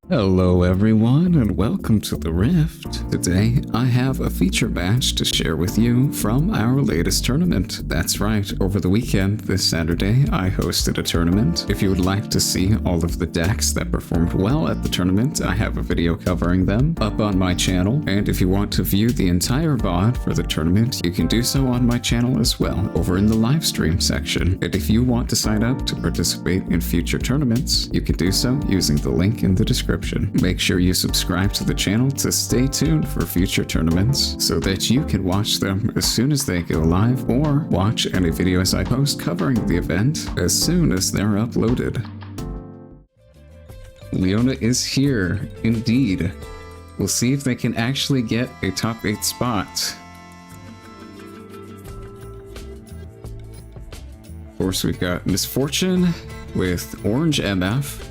Hello everyone and welcome to the Rift. Today I have a feature match to share with you from our latest tournament. That's right, over the weekend this Saturday I hosted a tournament. If you would like to see all of the decks that performed well at the tournament, I have a video covering them up on my channel, and if you want to view the entire VOD for the tournament, you can do so on my channel as well, over in the live stream section. And if you want to sign up to participate in future tournaments, you can do so using the link in the description. Make sure you subscribe to the channel to stay tuned for future tournaments so that you can watch them as soon as they go live, or watch any videos I post covering the event as soon as they're uploaded. Leona is here, indeed. We'll see if they can actually get a top 8 spot. Of course, we've got Misfortune with orange MF.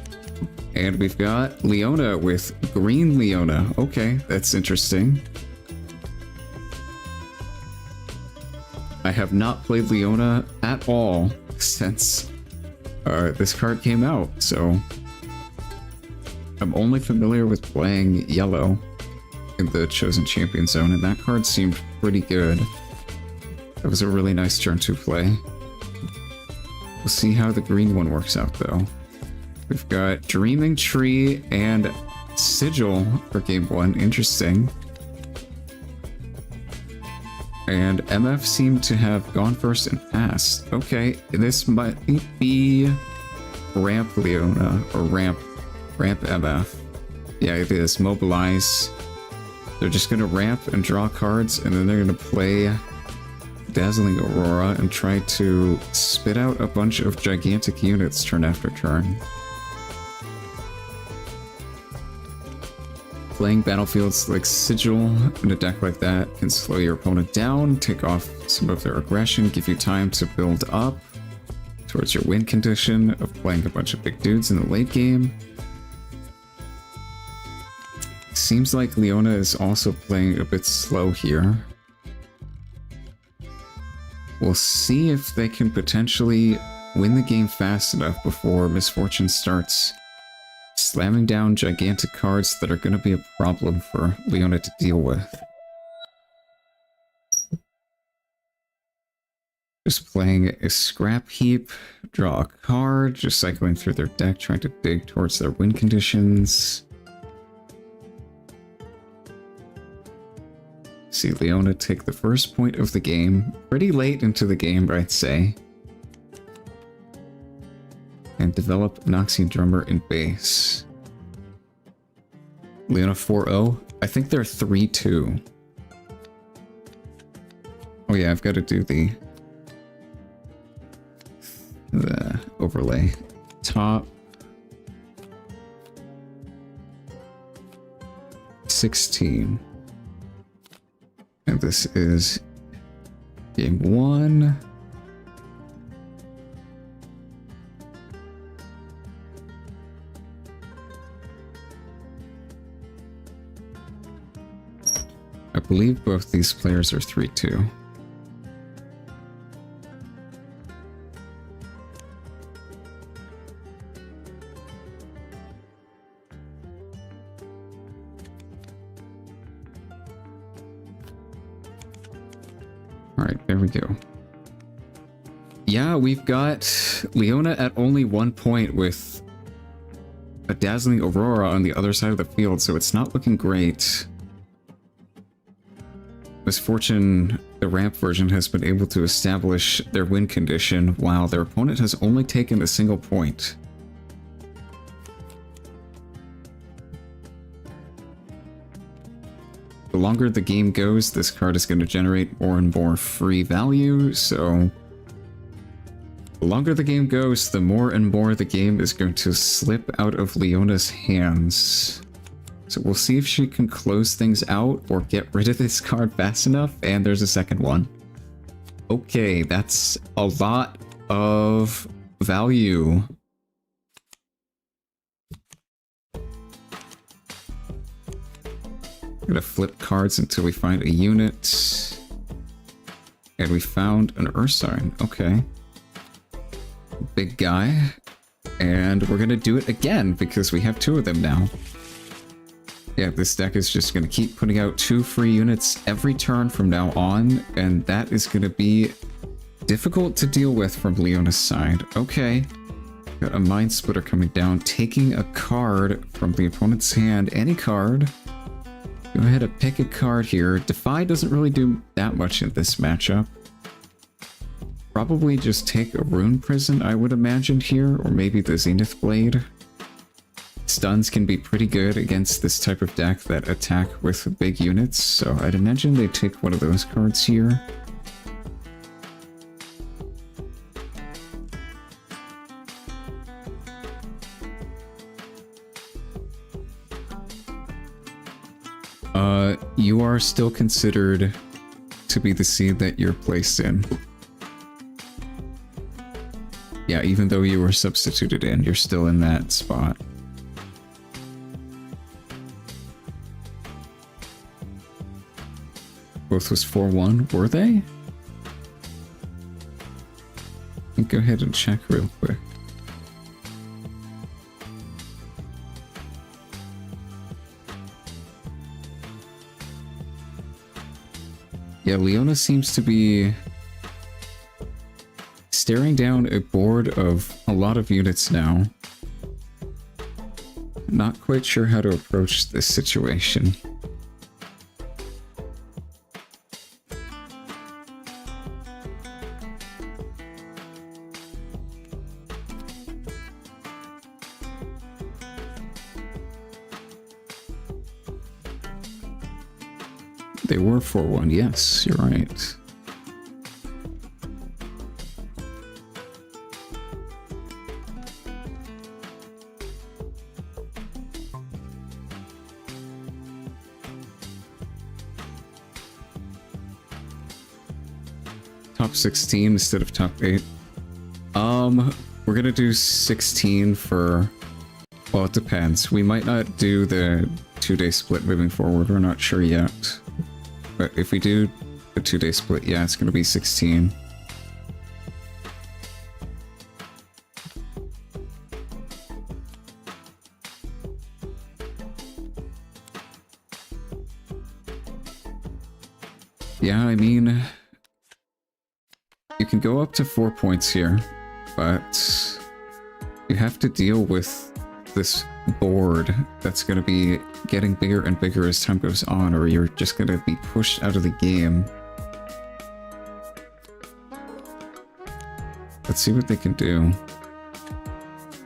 And we've got Leona with green Leona. Okay, that's interesting. I have not played Leona at all since this card came out, so I'm only familiar with playing yellow in the Chosen Champion Zone, and that card seemed pretty good. That was a really nice turn to play. We'll see how the green one works out, though. We've got Dreaming Tree and Sigil for game 1. Interesting. And MF seemed to have gone first and passed. Okay, this might be Ramp Leona, or Ramp MF. Yeah, it is. Mobilize. They're just going to ramp and draw cards, and then they're going to play Dazzling Aurora and try to spit out a bunch of gigantic units turn after turn. Playing battlefields like Sigil in a deck like that can slow your opponent down, take off some of their aggression, give you time to build up towards your win condition of playing a bunch of big dudes in the late game. Seems like Leona is also playing a bit slow here. We'll see if they can potentially win the game fast enough before Misfortune starts slamming down gigantic cards that are going to be a problem for Leona to deal with. Just playing a scrap heap, draw a card, just cycling through their deck, trying to dig towards their win conditions. See Leona take the first point of the game, pretty late into the game, I'd say. And develop Noxian Drummer in base. Leona 4-0. I think they're 3-2. Oh yeah, I've got to do the overlay. Top 16. And this is game 1. I believe both these players are 3-2. Alright, there we go. Yeah, we've got Leona at only 1 point with a Dazzling Aurora on the other side of the field, so it's not looking great. Misfortune, the ramp version, has been able to establish their win condition while their opponent has only taken a single point. The longer the game goes, this card is going to generate more and more free value, so the longer the game goes, the more and more the game is going to slip out of Leona's hands. So we'll see if she can close things out or get rid of this card fast enough. And there's a second one. Okay, that's a lot of value. I'm gonna flip cards until we find a unit. And we found an Ursine. Okay. Big guy. And we're gonna do it again because we have two of them now. Yeah, this deck is just going to keep putting out 2 free units every turn from now on, and that is going to be difficult to deal with from Leona's side. Okay, got a Mind Splitter coming down, taking a card from the opponent's hand, any card. Go ahead and pick a card here. Defy doesn't really do that much in this matchup. Probably just take a Rune Prison, I would imagine here, or maybe the Zenith Blade. Stuns can be pretty good against this type of deck that attack with big units, so I'd imagine they take one of those cards here. You are still considered to be the seed that you're placed in. Yeah, even though you were substituted in, you're still in that spot. Both was 4-1, were they? Go ahead and check real quick. Yeah, Leona seems to be staring down a board of a lot of units now. Not quite sure how to approach this situation. They were 4-1, yes, you're right. Top 16 instead of top 8. We're gonna do 16 for... Well, it depends. We might not do the 2-day split moving forward, we're not sure yet. But if we do a 2-day split, yeah, it's going to be 16. Yeah, I mean, you can go up to 4 points here, but you have to deal with this board that's going to be getting bigger and bigger as time goes on, or you're just going to be pushed out of the game. Let's see what they can do.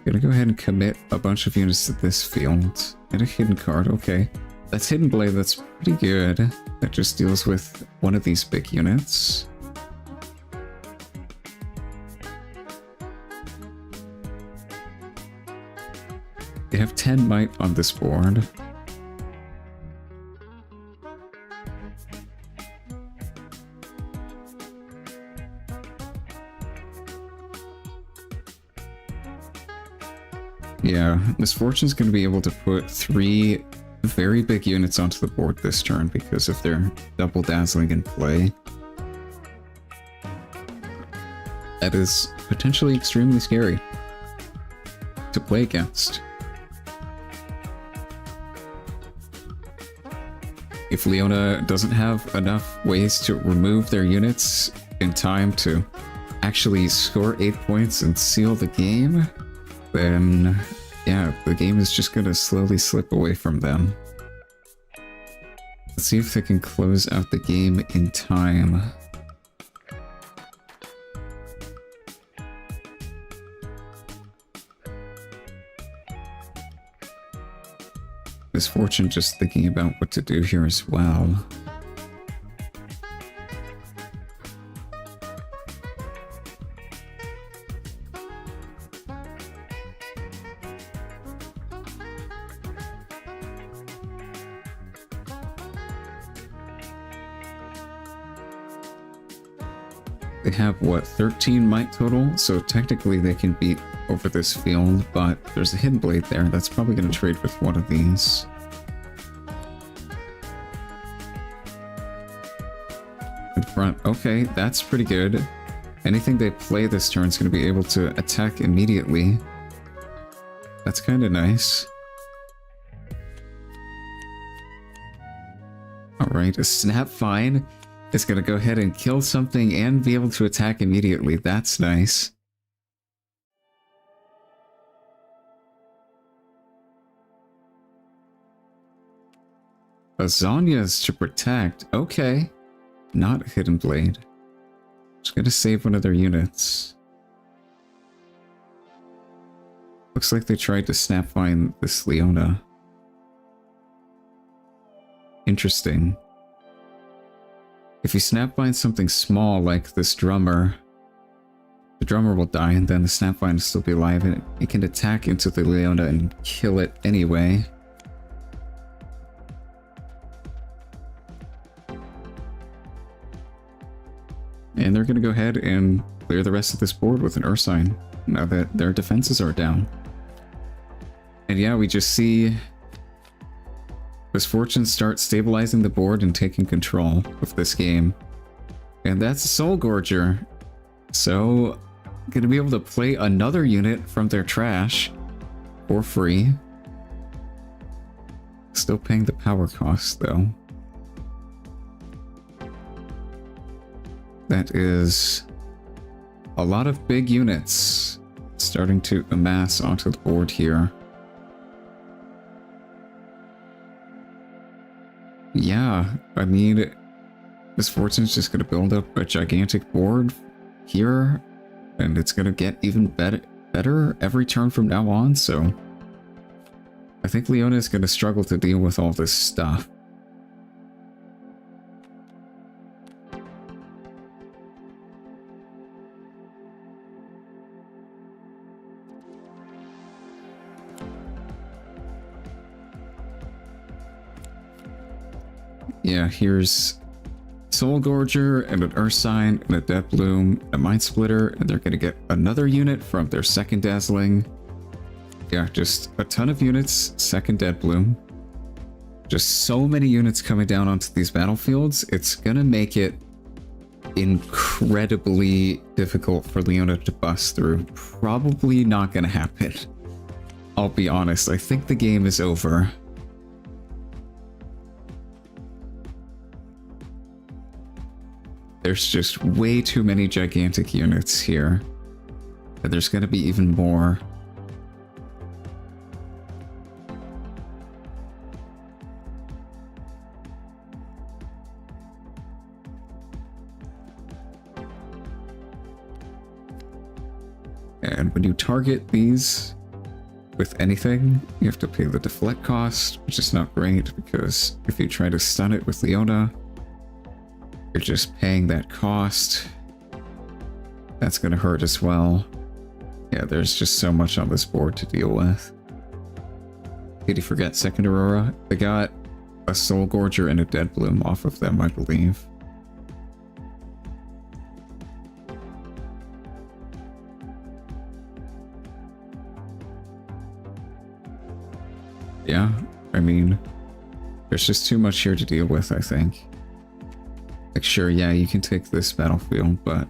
Gonna go ahead and commit a bunch of units to this field. Get a hidden card, okay. That's Hidden Blade, that's pretty good. That just deals with one of these big units. They have 10 might on this board. Yeah, Misfortune's going to be able to put 3 very big units onto the board this turn because of their double dazzling in play. That is potentially extremely scary to play against. If Leona doesn't have enough ways to remove their units in time to actually score 8 points and seal the game, then yeah, the game is just gonna slowly slip away from them. Let's see if they can close out the game in time. Misfortune just thinking about what to do here as well. They have, what, 13 might total? So technically they can beat over this field, but there's a Hidden Blade there. That's probably going to trade with one of these. In front. Okay, that's pretty good. Anything they play this turn is going to be able to attack immediately. That's kind of nice. Alright, a Snap Vine is going to go ahead and kill something and be able to attack immediately. That's nice. Azania's to protect. Okay. Not a Hidden Blade. Just going to save one of their units. Looks like they tried to Snap Vine this Leona. Interesting. If you Snap Vine something small like this drummer, the drummer will die and then the Snap Vine will still be alive and it can attack into the Leona and kill it anyway. And they're going to go ahead and clear the rest of this board with an Ursine now that their defenses are down. And yeah, we just see Misfortune start stabilizing the board and taking control of this game. And that's a Soul Gorger. So, going to be able to play another unit from their trash for free. Still paying the power cost, though. That is a lot of big units starting to amass onto the board here. Yeah, I mean, Misfortune's just going to build up a gigantic board here, and it's going to get even better every turn from now on, so I think Leona is going to struggle to deal with all this stuff. Yeah, here's Soul Gorger and an Ursine and a Dead Bloom, a Mind Splitter, and they're going to get another unit from their second Dazzling. Yeah, just a ton of units, second Dead Bloom. Just so many units coming down onto these battlefields, it's going to make it incredibly difficult for Leona to bust through. Probably not going to happen. I'll be honest, I think the game is over. There's just way too many gigantic units here. And there's going to be even more. And when you target these with anything, you have to pay the deflect cost, which is not great because if you try to stun it with Leona, you're just paying that cost. That's going to hurt as well. Yeah, there's just so much on this board to deal with. Did you forget second Aurora? They got a Soul Gorger and a Dead Bloom off of them, I believe. Yeah, I mean, there's just too much here to deal with, I think. Like, sure, yeah, you can take this battlefield, but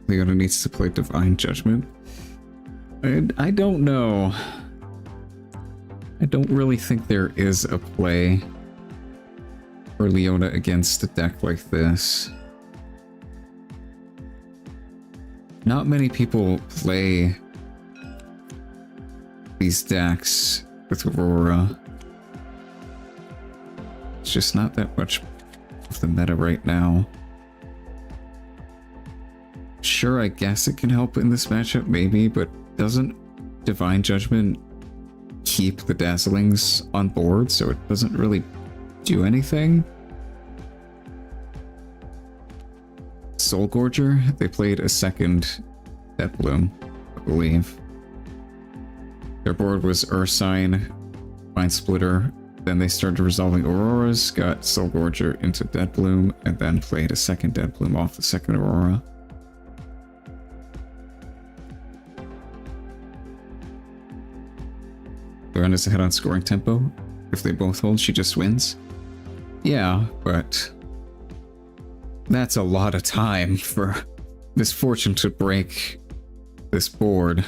Leona needs to play Divine Judgment. And I don't know. I don't really think there is a play for Leona against a deck like this. Not many people play these decks with Aurora. It's just not that much of the meta right now. Sure, I guess it can help in this matchup, maybe, but doesn't Divine Judgment keep the Dazzlings on board, so it doesn't really do anything? Soul Gorger, they played a second Dead Bloom, I believe. Their board was Ursine, Mind Splitter, then they started resolving Auroras, got Soul Gorger into Dead Bloom, and then played a second Dead Bloom off the second Aurora. Leona's ahead on scoring tempo. If they both hold, she just wins. Yeah, but that's a lot of time for Misfortune to break this board.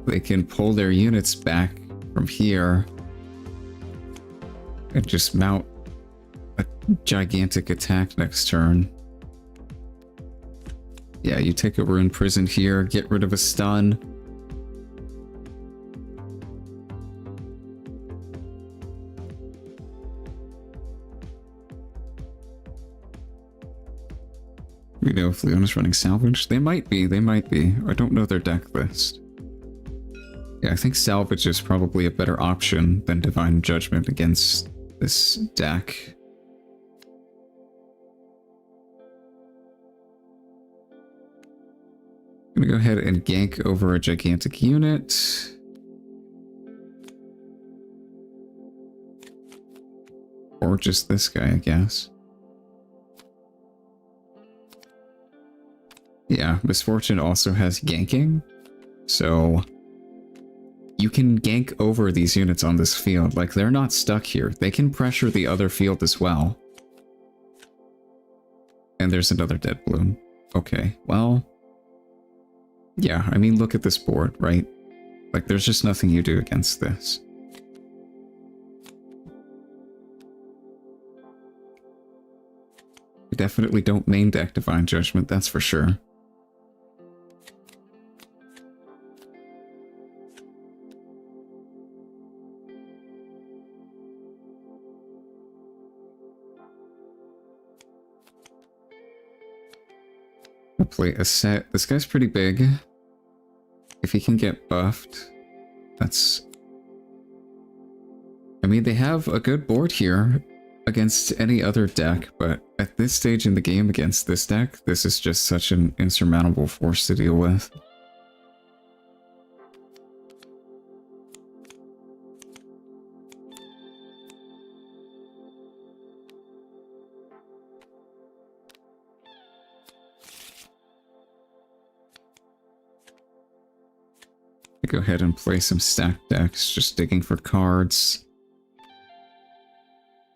They can pull their units back from here and just mount a gigantic attack next turn. Yeah, you take a Rune Prison here, get rid of a stun. We know if Leona's running Salvage. They might be. I don't know their deck list. Yeah, I think Salvage is probably a better option than Divine Judgment against this deck. I'm gonna go ahead and gank over a gigantic unit. Or just this guy, I guess. Yeah, Misfortune also has ganking, so you can gank over these units on this field. Like, they're not stuck here. They can pressure the other field as well. And there's another Dead Bloom. Okay, well... yeah, I mean, look at this board, right? Like, there's just nothing you do against this. You definitely don't main deck Divine Judgment, that's for sure. We'll play a set. This guy's pretty big. If he can get buffed, that's... I mean, they have a good board here against any other deck, but at this stage in the game against this deck, this is just such an insurmountable force to deal with. Go ahead and play some stacked decks, just digging for cards.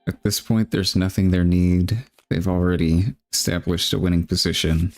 At this point, there's nothing they need. They've already established a winning position.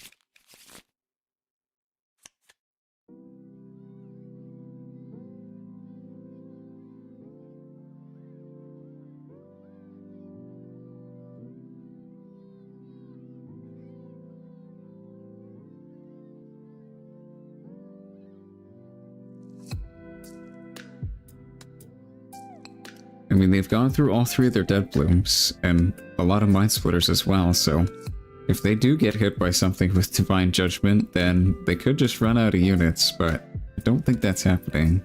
I mean, they've gone through all three of their Dead Blooms, and a lot of Mind Splitters as well, so if they do get hit by something with Divine Judgment, then they could just run out of units, but I don't think that's happening.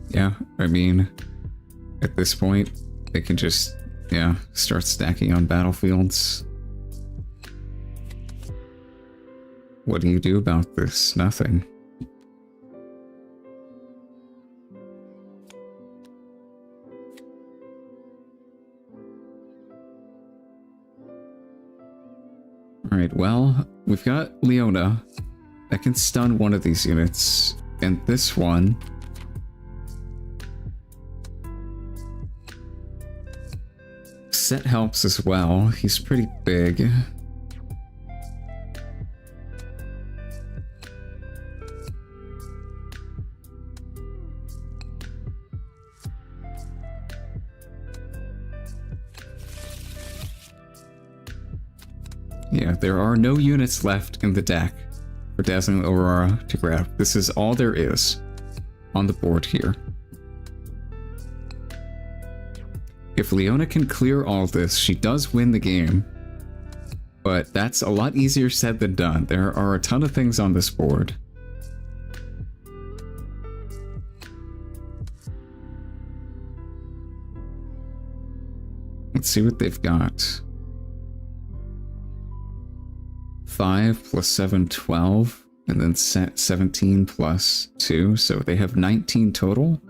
Yeah, I mean, at this point, they can just, yeah, start stacking on battlefields. What do you do about this? Nothing. Alright, well, we've got Leona that can stun one of these units, and this one... Set helps as well. He's pretty big. Yeah, there are no units left in the deck for Dazzling Aurora to grab. This is all there is on the board here. If Leona can clear all this, she does win the game. But that's a lot easier said than done. There are a ton of things on this board. Let's see what they've got. 5 plus 7, 12, and then set 17 plus 2, so they have 19 total.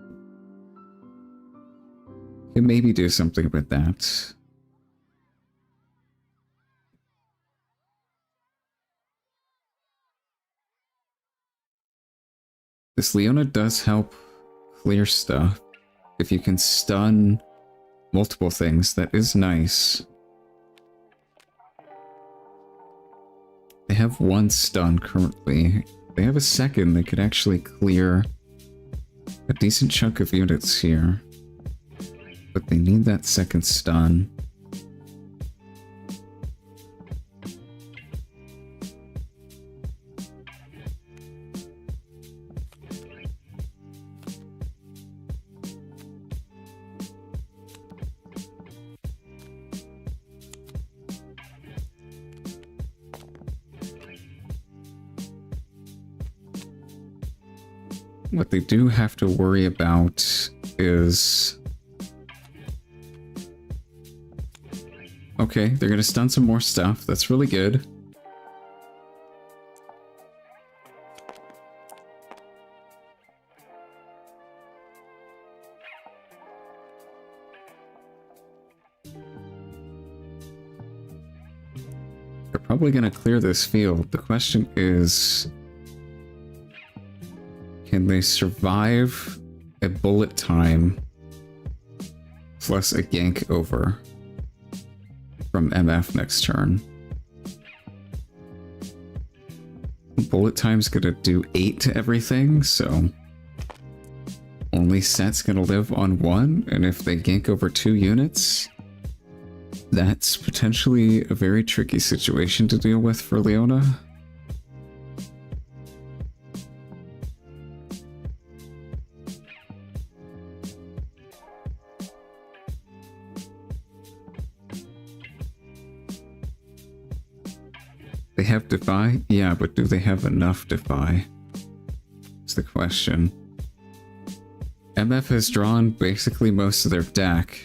Could maybe do something with that. This Leona does help clear stuff. If you can stun multiple things, that is nice. They have one stun currently. They have a second, they could actually clear a decent chunk of units here. But they need that second stun. What they do have to worry about is... Okay, they're gonna stun some more stuff. That's really good. They're probably gonna clear this field. The question is... Can they survive a bullet time plus a gank over from MF next turn? Bullet time's gonna do 8 to everything, so only set's gonna live on 1, and if they gank over 2 units, that's potentially a very tricky situation to deal with for Leona. They have Defy? Yeah, but do they have enough Defy? That's the question. MF has drawn basically most of their deck,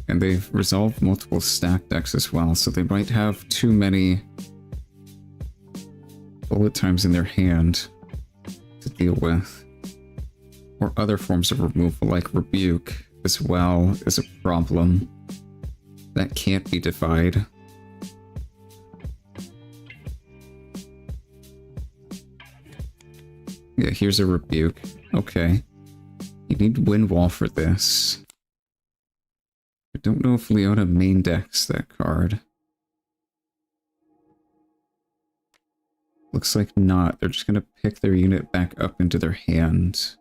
and they've resolved multiple stack decks as well, so they might have too many bullet times in their hand to deal with. Or other forms of removal, like Rebuke, as well, is a problem that can't be defied. Yeah, here's a Rebuke. Okay. You need Wind Wall for this. I don't know if Leona main decks that card. Looks like not. They're just gonna pick their unit back up into their hand.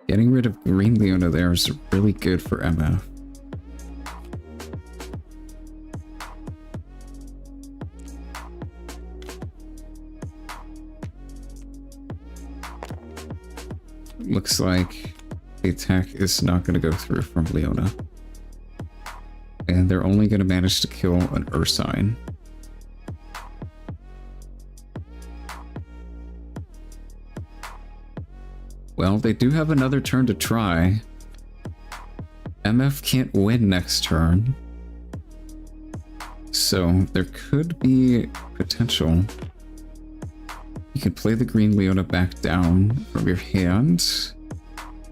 Getting rid of green Leona there is really good for MF. Looks like the attack is not going to go through from Leona. And they're only going to manage to kill an Ursine. Well, they do have another turn to try. MF can't win next turn. So there could be potential. You can play the green Leona back down from your hand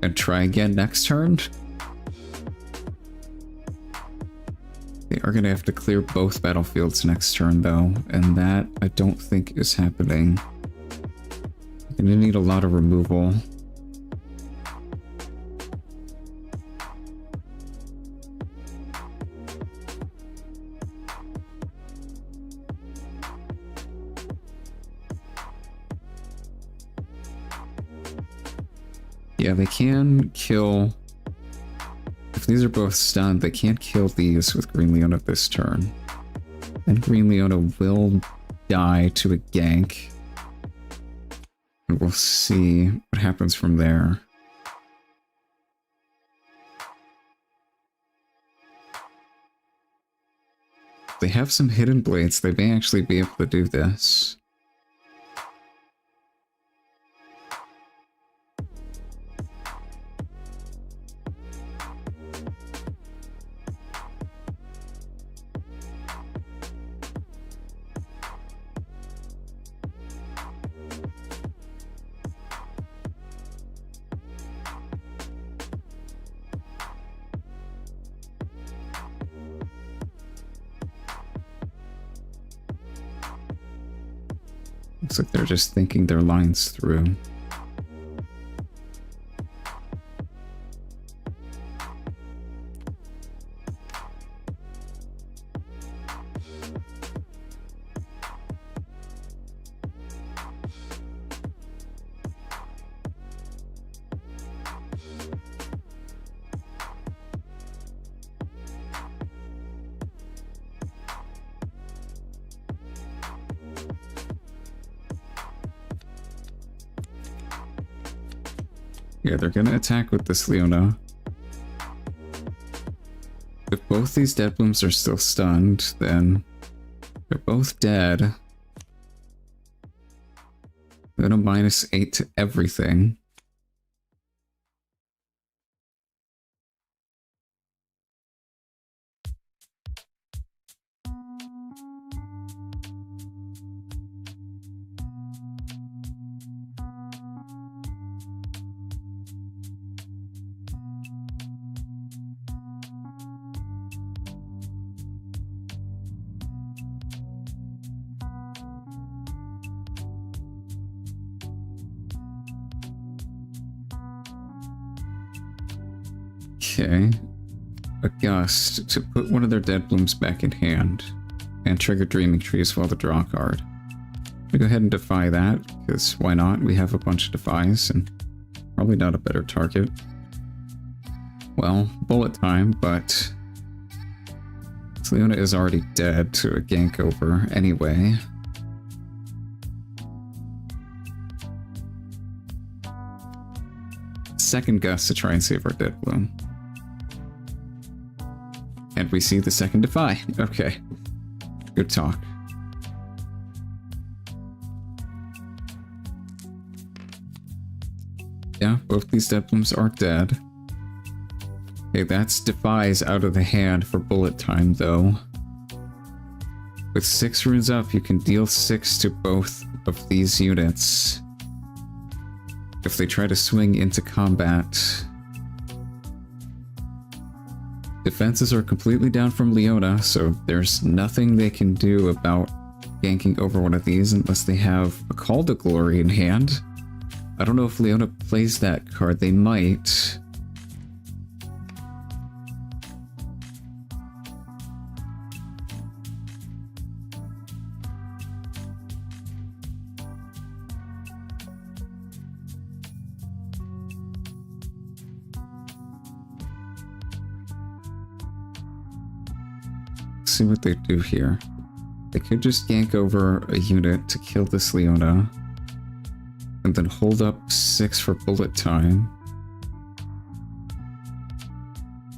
and try again next turn. They are going to have to clear both battlefields next turn though, and that I don't think is happening. You're going to need a lot of removal. Yeah, they can kill... If these are both stunned, they can't kill these with Green Leona this turn. And Green Leona will die to a gank. And we'll see what happens from there. They have some hidden blades. They may actually be able to do this. Looks like they're just thinking their lines through. Yeah, they're gonna attack with this Leona. If both these dead blooms are still stunned, then they're both dead. Then a -8 to everything. Okay. A gust to put one of their dead blooms back in hand and trigger Dreaming Trees while the draw card. We go ahead and defy that, because why not? We have a bunch of defies and probably not a better target. Well, bullet time, but Leona is already dead to a gank over anyway. Second gust to try and save our dead bloom. And we see the second defy. Okay. Good talk. Yeah, both these dead blooms are dead. Okay, that's defies out of the hand for bullet time, though. With 6 runes up, you can deal 6 to both of these units. If they try to swing into combat. Defenses are completely down from Leona, so there's nothing they can do about ganking over one of these unless they have a Call to Glory in hand. I don't know if Leona plays that card. They might. See what they do here. They could just gank over a unit to kill this Leona and then hold up 6 for bullet time,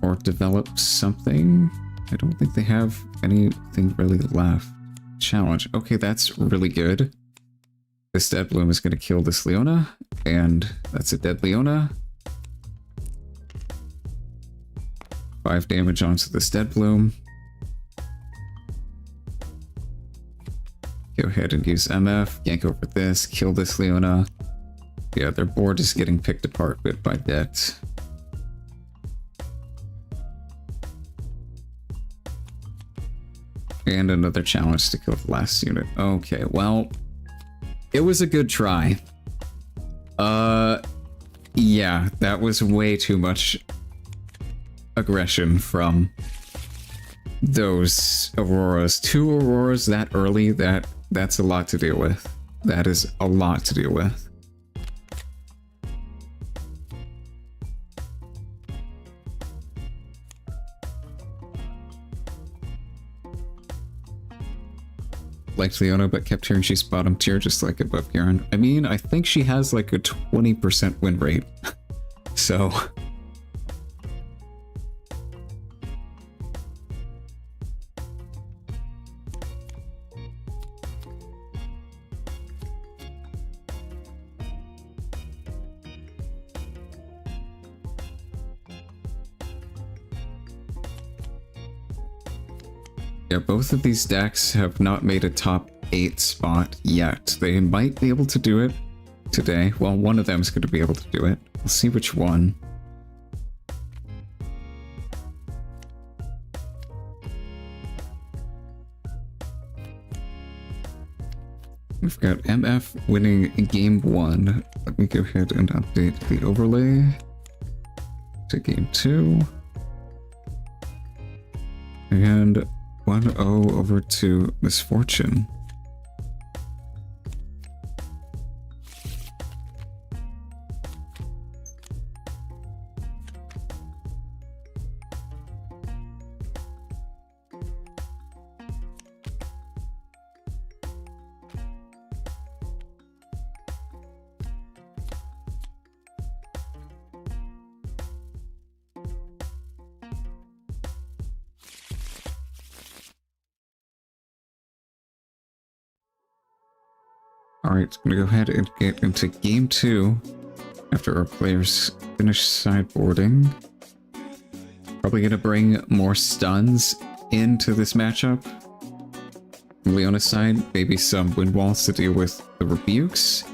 or develop something. I don't think they have anything really left. Challenge. Okay, that's really good. This dead bloom is going to kill this Leona, and that's a dead Leona. 5 damage onto this dead bloom. Go ahead and use MF, gank over this, kill this Leona. Yeah, their board is getting picked apart bit by bit. And another challenge to kill the last unit. Okay, well, it was a good try. Yeah, that was way too much aggression from those Auroras. 2 Auroras that early, that's a lot to deal with. That is a lot to deal with. Liked Leona, but kept hearing she's bottom tier just like above Garen. I mean, I think she has like a 20% win rate. So... yeah, both of these decks have not made a top 8 spot yet. They might be able to do it today. Well, one of them is going to be able to do it. We'll see which one. We've got MF winning game 1. Let me go ahead and update the overlay to game 2. And 1-0 over to Misfortune. Alright, I'm gonna go ahead and get into game 2 after our players finish sideboarding. Probably gonna bring more stuns into this matchup. From Leona's side, maybe some wind walls to deal with the rebukes.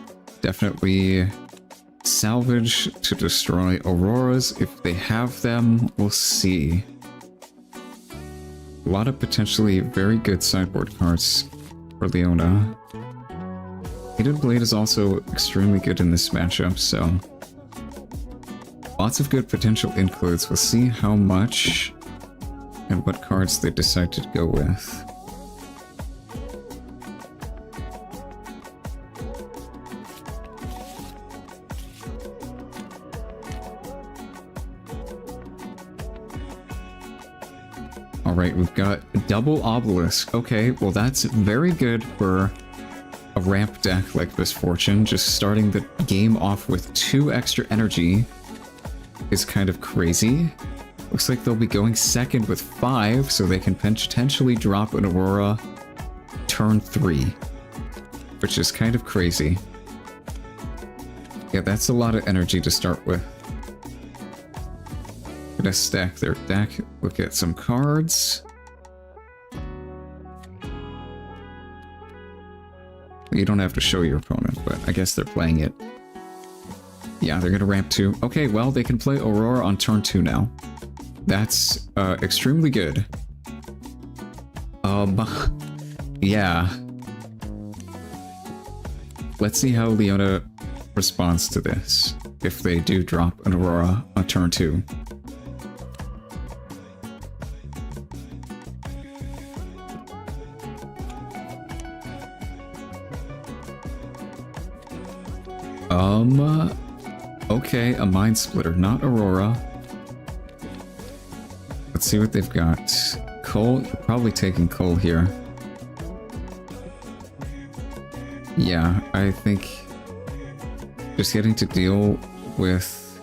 Definitely salvage to destroy auroras if they have them. We'll see. A lot of potentially very good sideboard cards for Leona. Hidden Blade is also extremely good in this matchup, so lots of good potential includes. We'll see how much and what cards they decide to go with. Alright, we've got double obelisk. Okay, well that's very good for a ramp deck like Misfortune. Just starting the game off with 2 extra energy is kind of crazy. Looks like they'll be going second with 5, so they can potentially drop an Aurora turn 3, which is kind of crazy. Yeah, that's a lot of energy to start with. Gonna stack their deck, look at some cards. You don't have to show your opponent, but I guess they're playing it. Yeah, they're gonna ramp 2. Okay, well, they can play Aurora on turn 2 now. That's extremely good. Yeah. Let's see how Leona responds to this, if they do drop an Aurora on turn 2. Okay, a Mind Splitter, not Aurora. Let's see what they've got. Cole, you're probably taking Cole here. Yeah, I think just getting to deal with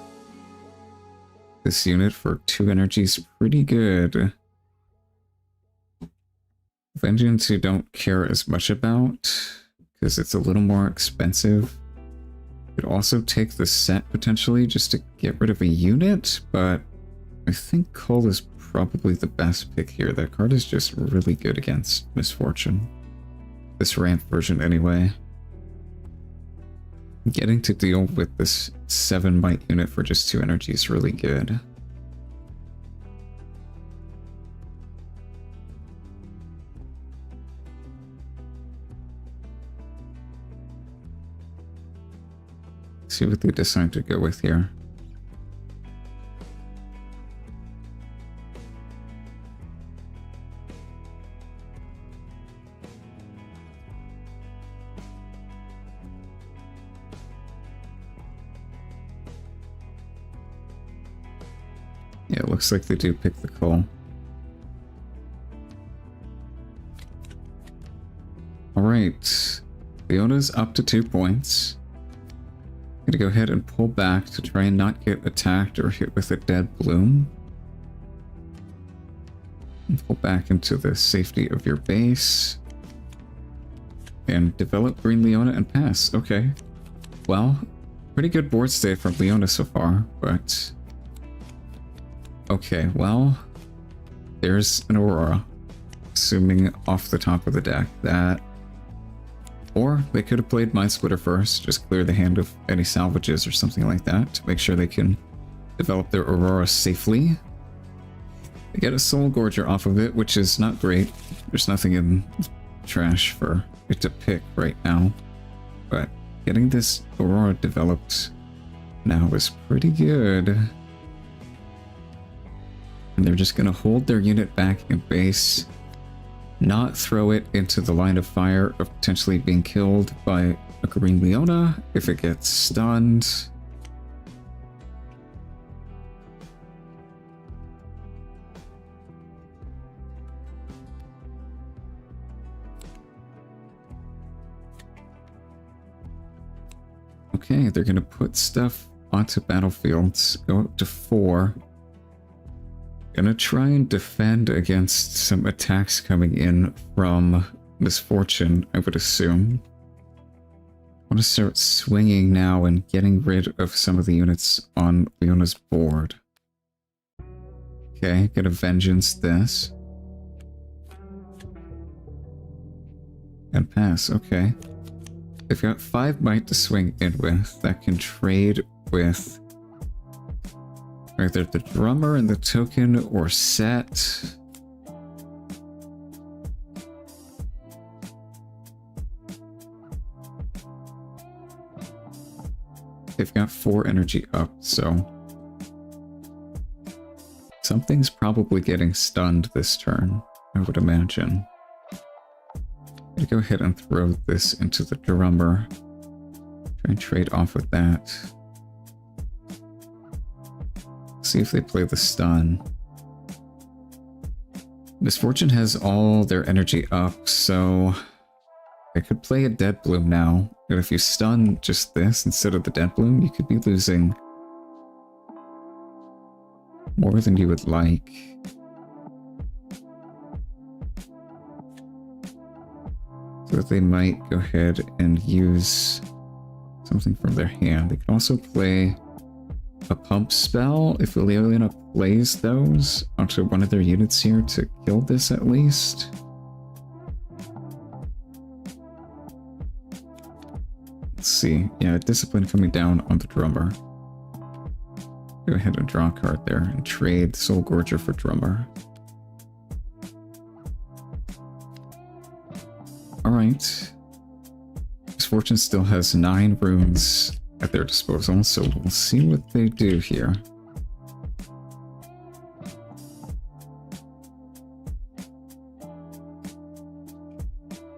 this unit for 2 energy is pretty good. Vengeance you don't care as much about, because it's a little more expensive. Could also take the set potentially just to get rid of a unit, but I think Cole is probably the best pick here. That card is just really good against Misfortune. This ramp version anyway. Getting to deal with this 7 might unit for just 2 energy is really good. See what they decide to go with here. Yeah, it looks like they do pick the Cole. Alright. Leona's up to 2 points. Gonna go ahead and pull back to try and not get attacked or hit with a dead bloom. And pull back into the safety of your base. And develop Green Leona and pass. Okay. Well, pretty good board state from Leona so far, but... Okay, well... There's an Aurora. Assuming off the top of the deck that... Or they could have played Mind Splitter first, just clear the hand of any salvages or something like that to make sure they can develop their Aurora safely. They get a Soul Gorger off of it, which is not great. There's nothing in trash for to pick right now, but getting this Aurora developed now is pretty good. And they're just going to hold their unit back in base, not throw it into the line of fire of potentially being killed by a green Leona if it gets stunned. Okay, they're going to put stuff onto battlefields, go up to 4. Gonna try and defend against some attacks coming in from Misfortune, I would assume. I want to start swinging now and getting rid of some of the units on Leona's board. Okay, gonna Vengeance this. And pass, okay. They've got 5 might to swing in with that can trade with either the drummer and the token or set. They've got 4 energy up, so something's probably getting stunned this turn, I would imagine. I'm gonna go ahead and throw this into the drummer. Try and trade off with that. See if they play the stun. Misfortune has all their energy up, so they could play a Dead Bloom now. But if you stun just this instead of the Dead Bloom, you could be losing more than you would like. So they might go ahead and use something from their hand. They can also play a pump spell if Leona plays those onto one of their units here to kill this at least. Let's see. Yeah, Discipline coming down on the drummer. Go ahead and draw a card there and trade Soul Gorger for drummer. Alright. Misfortune still has 9 runes at their disposal, so we'll see what they do here.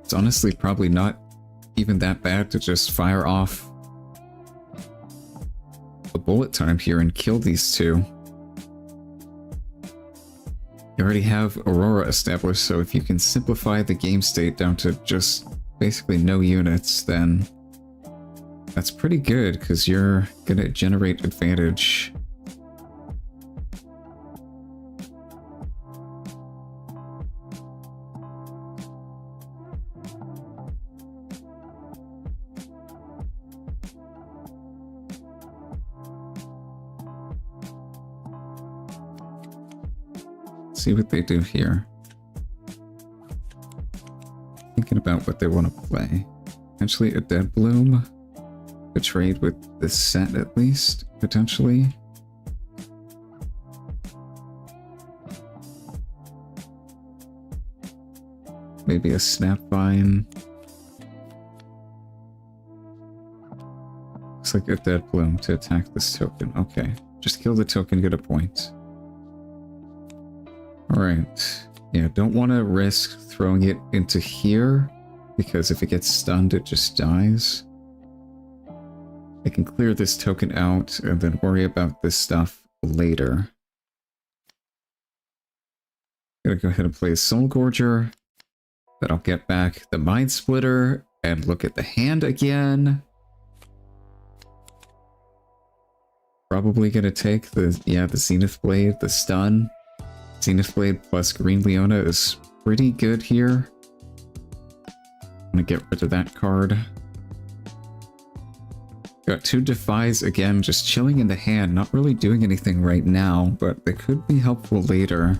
It's honestly probably not even that bad to just fire off a bullet time here and kill these 2. You already have Aurora established, so if you can simplify the game state down to just basically no units, then that's pretty good, because you're gonna generate advantage. See what they do here. Thinking about what they want to play. Potentially a Dead Bloom. A trade with this set at least, potentially. Maybe a Snapvine. Looks like a Dead Bloom to attack this token. Okay, just kill the token, get a point. Alright. Yeah, don't want to risk throwing it into here, because if it gets stunned, it just dies. I can clear this token out and then worry about this stuff later. Gonna go ahead and play a Soul Gorger. Then I'll get back the Mind Splitter and look at the hand again. Probably gonna take the Zenith Blade, the stun. Zenith Blade plus Green Leona is pretty good here. I'm gonna get rid of that card. Got 2 Defies again, just chilling in the hand, not really doing anything right now, but they could be helpful later.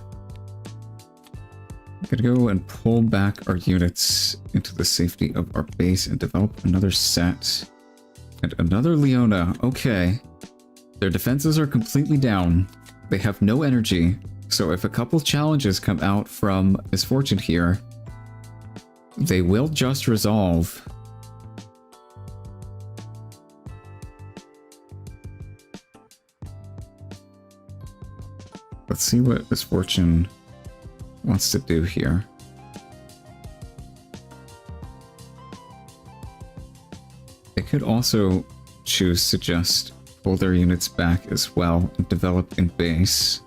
I'm gonna go and pull back our units into the safety of our base and develop another set. And another Leona, okay. Their defenses are completely down. They have no energy, so if a couple challenges come out from Misfortune here, They will just resolve. Let's see what Misfortune wants to do here. They could also choose to just pull their units back as well and develop in base.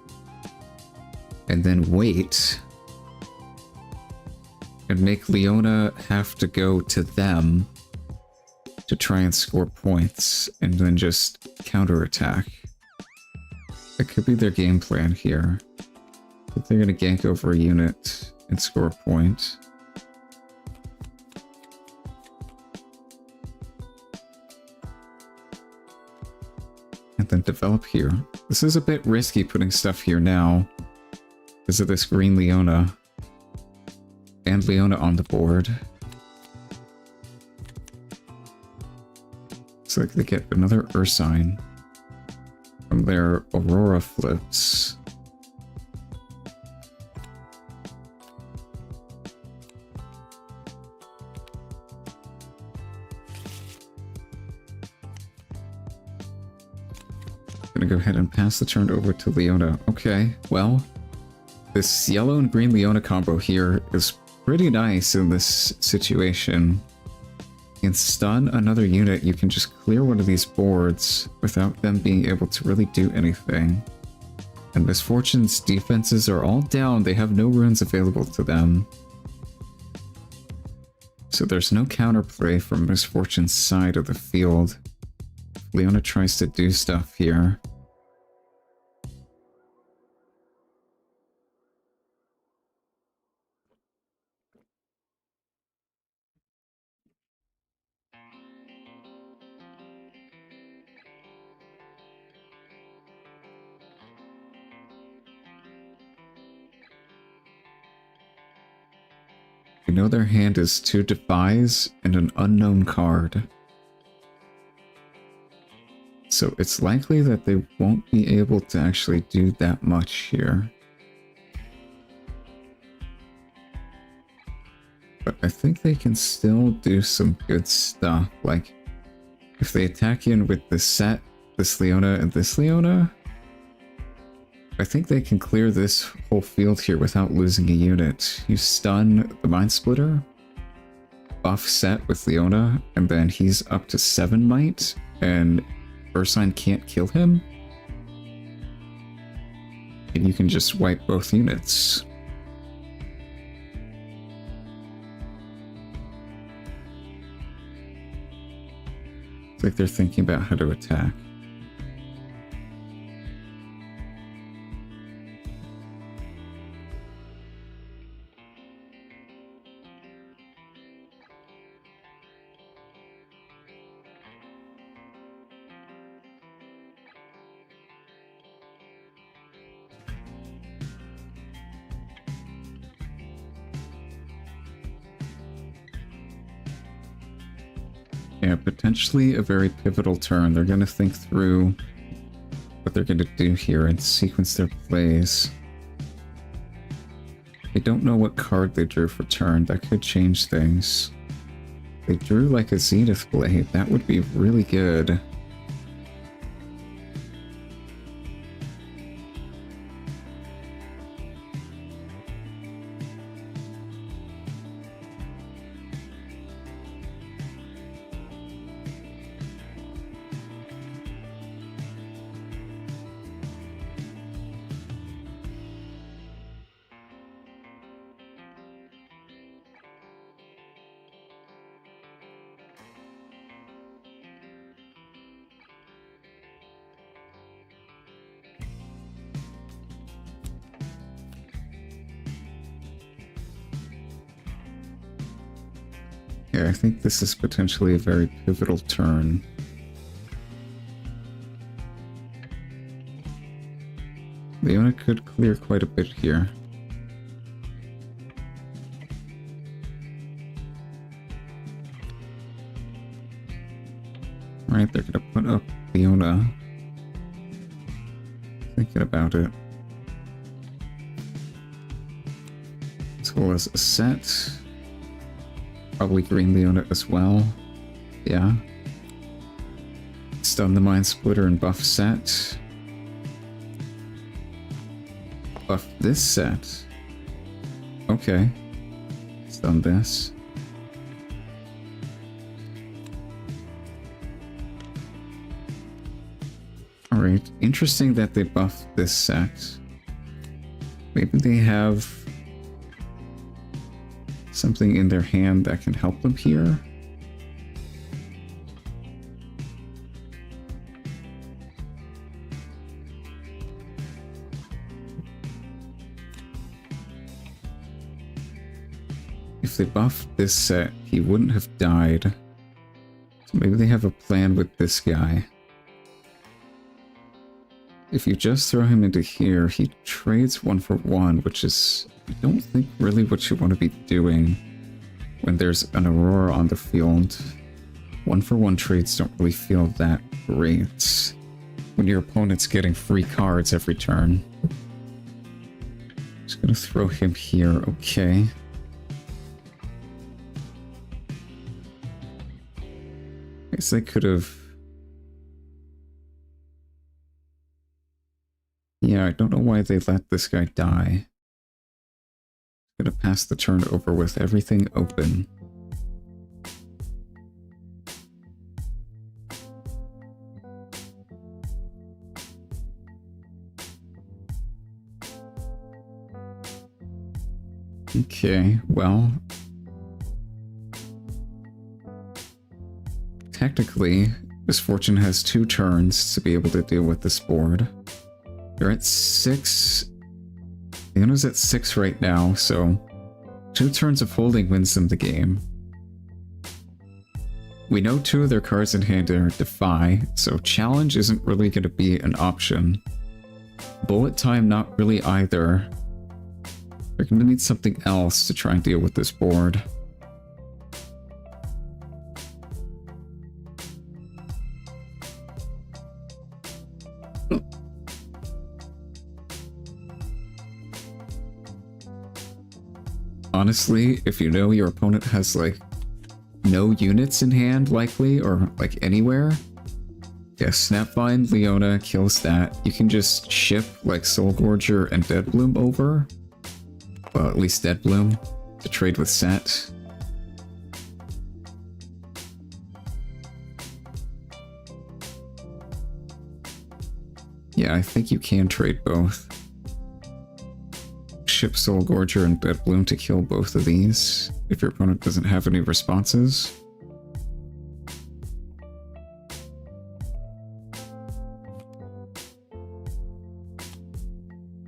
And then wait. And make Leona have to go to them to try and score points and then just counterattack. That could be their game plan here. If they're going to gank over a unit and score a point. And then develop here. This is a bit risky putting stuff here now because of this green Leona. And Leona on the board. Looks like they get another Ursine from their Aurora flips. Gonna go ahead and pass the turn over to Leona. Okay, well, this yellow and green Leona combo here is pretty nice in this situation. You can stun another unit, you can just clear one of these boards without them being able to really do anything. And Misfortune's defenses are all down, they have no runes available to them. So there's no counterplay from Misfortune's side of the field. Leona tries to do stuff here. You know their hand is 2 defies and an unknown card. So it's likely that they won't be able to actually do that much here. But I think they can still do some good stuff. Like, if they attack in with this set, this Leona and this Leona, I think they can clear this whole field here without losing a unit. You stun the Mind Splitter, buff set with Leona, and then he's up to 7 might, and Ursine can't kill him. And you can just wipe both units. It's like they're thinking about how to attack. Yeah, potentially a very pivotal turn. They're going to think through what they're going to do here and sequence their plays. They don't know what card they drew for turn. That could change things. They drew like a Zenith Blade. That would be really good. Yeah, I think this is potentially a very pivotal turn. Leona could clear quite a bit here. Right, they're gonna put up Leona. Thinking about it. As well as a set. Probably green Leona as well. Yeah. Stun the Mind Splitter and buff set. Buff this set. Okay. Stun this. Alright, interesting that they buffed this set. Maybe they have something in their hand that can help them here. If they buffed this set, he wouldn't have died. So maybe they have a plan with this guy. If you just throw him into here, he trades 1 for 1, which is, I don't think, really what you want to be doing when there's an Aurora on the field. 1 for 1 trades don't really feel that great when your opponent's getting free cards every turn. Just gonna throw him here, okay. I guess they could have... Yeah, I don't know why they let this guy die. Gonna pass the turn over with everything open. Okay, well... Technically, Misfortune has 2 turns to be able to deal with this board. They're at 6. Leona's at 6 right now, so 2 turns of holding wins them the game. We know 2 of their cards in hand are Defy, so Challenge isn't really going to be an option. Bullet Time not really either. They're going to need something else to try and deal with this board. Honestly, if you know your opponent has, like, no units in hand, likely, or, like, anywhere, yeah, Snapvine, Leona kills that. You can just ship, like, Soulgorger and Deadbloom over. Well, at least Deadbloom, to trade with Set. Yeah, I think you can trade both. Ship Soulgorger and Deadbloom to kill both of these, if your opponent doesn't have any responses.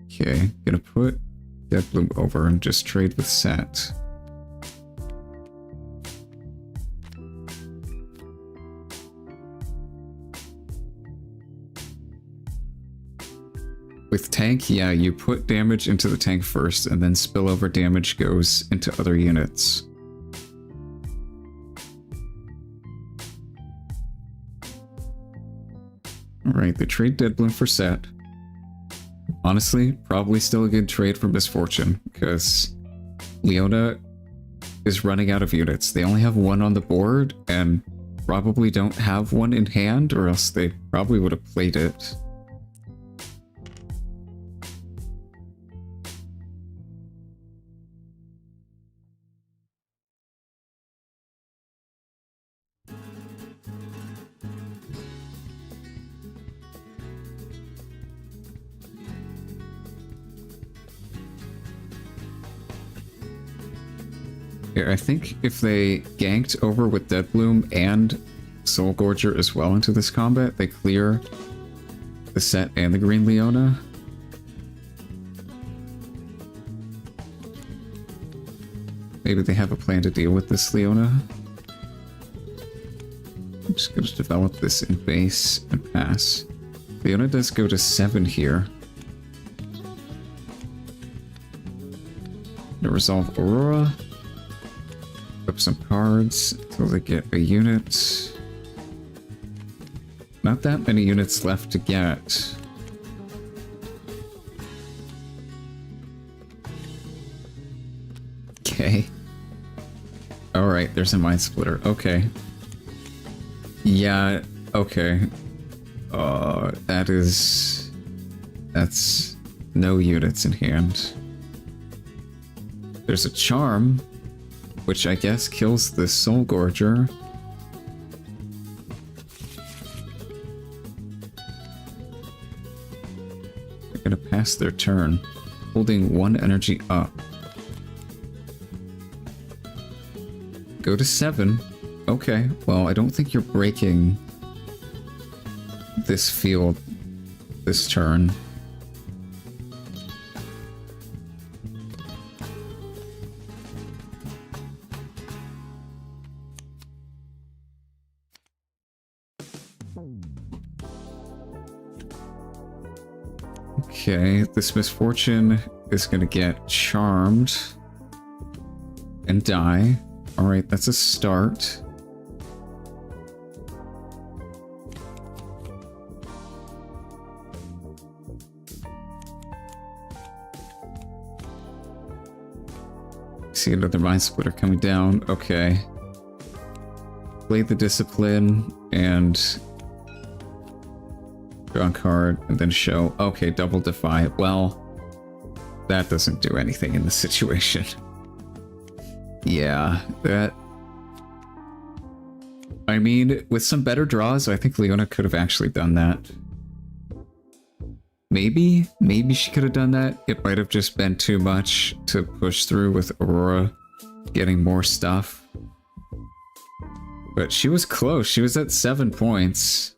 Okay, gonna put Deadbloom over and just trade with Set. With tank, yeah, you put damage into the tank first, and then spillover damage goes into other units. Alright, they trade Deadbloom for Set. Honestly, probably still a good trade for Misfortune, because Leona is running out of units. They only have 1 on the board, and probably don't have 1 in hand, or else they probably would have played it. I think if they ganked over with Deadbloom and Soulgorger as well into this combat, they clear the Set and the green Leona. Maybe they have a plan to deal with this Leona. I'm just going to develop this in base and pass. Leona does go to 7 here. To resolve Aurora. Up some cards until they get a unit. Not that many units left to get. Okay. Alright. right, there's a Mind Splitter. Okay. Yeah, okay. That's no units in hand. There's a Charm, which I guess kills the Soul Gorger. They're gonna pass their turn, holding 1 energy up. Go to 7. Okay, well, I don't think you're breaking this field this turn. Okay, this Misfortune is gonna get charmed and die. Alright, that's a start. See another Mind Splitter coming down. Okay. Play the Discipline and draw a card and then show. Okay, double Defy. Well, that doesn't do anything in this situation. Yeah, that... I mean, with some better draws, I think Leona could have actually done that. Maybe she could have done that. It might have just been too much to push through with Aurora getting more stuff. But she was close. She was at 7 points.